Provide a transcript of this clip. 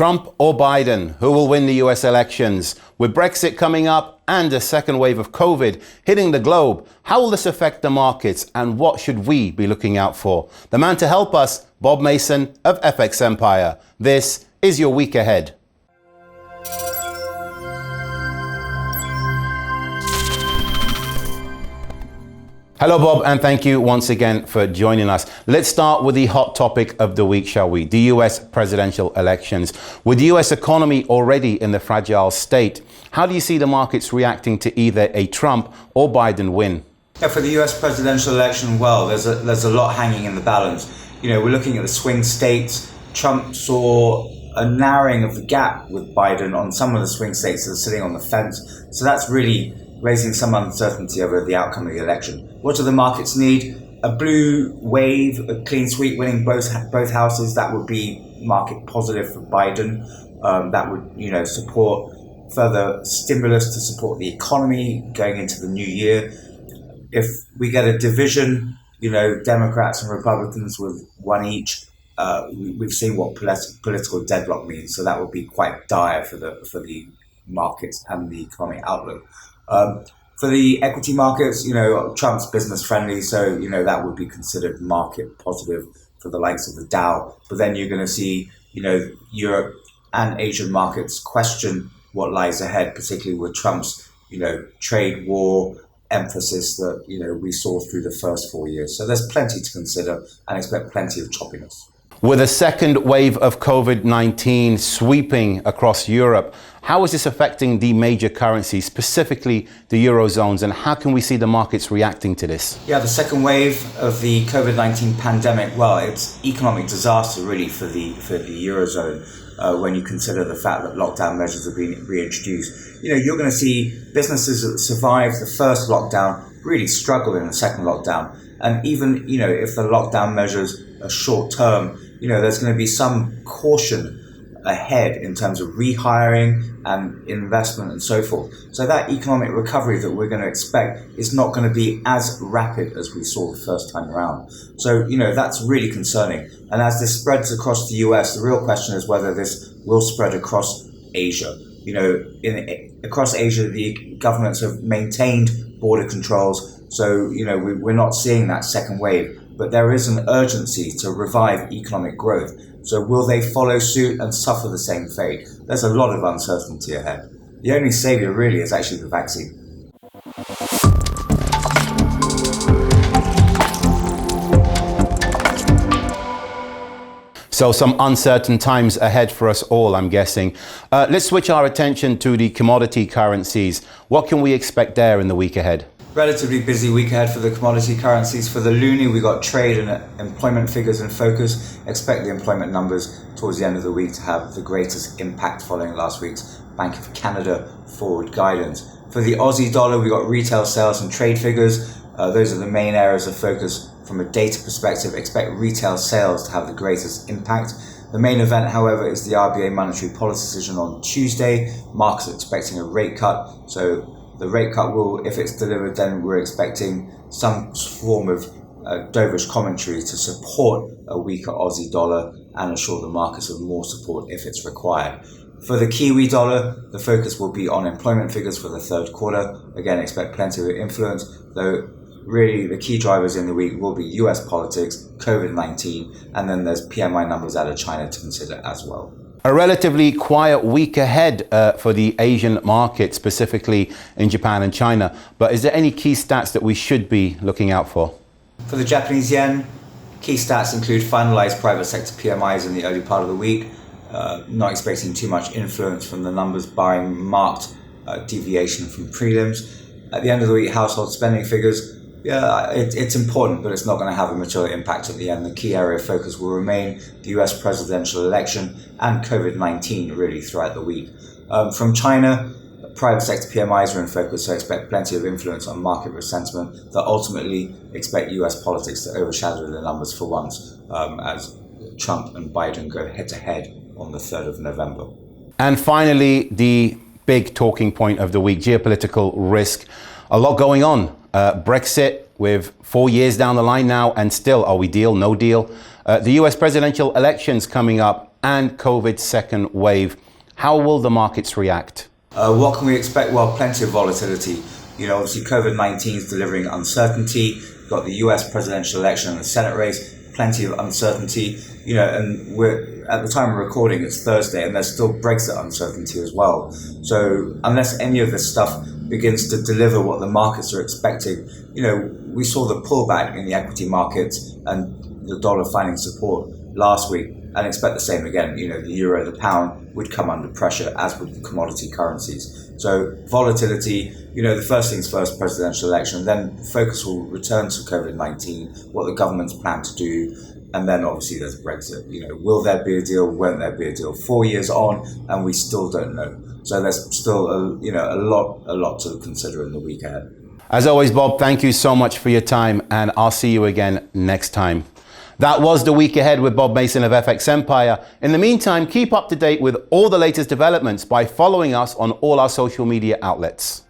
Trump or Biden, who will win the US elections? With Brexit coming up and a second wave of COVID hitting the globe, how will this affect the markets and what should we be looking out for? The man to help us, Bob Mason of FX Empire. This is your week ahead. Hello, Bob, and thank you once again for joining us. Let's start with the hot topic of the week, shall we? The US presidential elections. With the US economy already in the fragile state, how do you see the markets reacting to either a Trump or Biden win? Yeah, for the US presidential election, well, there's a lot hanging in the balance. You know, we're looking at the swing states. Trump saw a narrowing of the gap with Biden on some of the swing states that are sitting on the fence. So that's really raising some uncertainty over the outcome of the election. What do the markets need? A blue wave, a clean sweep winning both houses. That would be market positive for Biden. That would, support further stimulus to support the economy going into the new year. If we get a division, Democrats and Republicans with one each, we've seen what political deadlock means. So that would be quite dire for the markets and the economic outlook. For the equity markets, Trump's business friendly, so, that would be considered market positive for the likes of the Dow. But then you're going to see, Europe and Asian markets question what lies ahead, particularly with Trump's, trade war emphasis that, we saw through the first 4 years. So there's plenty to consider and expect plenty of choppiness. With a second wave of COVID-19 sweeping across Europe, how is this affecting the major currencies, specifically the Eurozones, and how can we see the markets reacting to this? Yeah, the second wave of the COVID-19 pandemic, well, it's economic disaster really for the Eurozone when you consider the fact that lockdown measures have been reintroduced. You're going to see businesses that survived the first lockdown really struggle in the second lockdown. And even, if the lockdown measures are short term, there's going to be some caution ahead in terms of rehiring and investment and so forth. So that economic recovery that we're going to expect is not going to be as rapid as we saw the first time around. So, that's really concerning. And as this spreads across the US, the real question is whether this will spread across Asia. Across Asia, the governments have maintained border controls. So, we're not seeing that second wave. But there is an urgency to revive economic growth. So will they follow suit and suffer the same fate? There's a lot of uncertainty ahead. The only savior really is actually the vaccine. So some uncertain times ahead for us all, I'm guessing. Let's switch our attention to the commodity currencies. What can we expect there in the week ahead? Relatively busy week ahead for the commodity currencies. For the loonie, we got trade and employment figures in focus. Expect the employment numbers towards the end of the week to have the greatest impact following last week's Bank of Canada forward guidance. For the Aussie dollar, we got retail sales and trade figures. Those are the main areas of focus from a data perspective. Expect retail sales to have the greatest impact. The main event, however, is the RBA monetary policy decision on Tuesday. Markets are expecting a rate cut. So the rate cut will, if it's delivered, then we're expecting some form of dovish commentary to support a weaker Aussie dollar and assure the markets of more support if it's required. For the Kiwi dollar, the focus will be on employment figures for the third quarter. Again, expect plenty of influence, though really the key drivers in the week will be US politics, COVID-19, and then there's PMI numbers out of China to consider as well. A relatively quiet week ahead for the Asian market, specifically in Japan and China. But is there any key stats that we should be looking out for? For the Japanese yen, key stats include finalized private sector PMIs in the early part of the week. Not expecting too much influence from the numbers, barring marked deviation from prelims. At the end of the week, household spending figures. Yeah, it's important, but it's not going to have a material impact at the end. The key area of focus will remain the US presidential election and COVID-19 really throughout the week. From China, private sector PMIs are in focus, so expect plenty of influence on market sentiment that ultimately expect US politics to overshadow the numbers for once as Trump and Biden go head to head on the 3rd of November. And finally, the big talking point of the week, geopolitical risk. A lot going on. Brexit, with 4 years down the line now, and still, are we deal, no deal? The US presidential elections coming up. and COVID's second wave. How will the markets react? What can we expect? Well, plenty of volatility. Obviously COVID-19 is delivering uncertainty. You've got the US presidential election and the Senate race, plenty of uncertainty. And we're at the time of recording, it's Thursday, and there's still Brexit uncertainty as well. So unless any of this stuff begins to deliver what the markets are expecting, we saw the pullback in the equity markets and the dollar finding support last week, and expect the same again. The euro, the pound would come under pressure, as would the commodity currencies. So volatility, the first things first, presidential election, then focus will return to COVID-19, what the government's plan to do, and then obviously there's Brexit. Will there be a deal? Won't there be a deal? 4 years on, and we still don't know. So there's still a lot to consider in the week ahead. As always, Bob, thank you so much for your time, and I'll see you again next time. That was the week ahead with Bob Mason of FX Empire. In the meantime, keep up to date with all the latest developments by following us on all our social media outlets.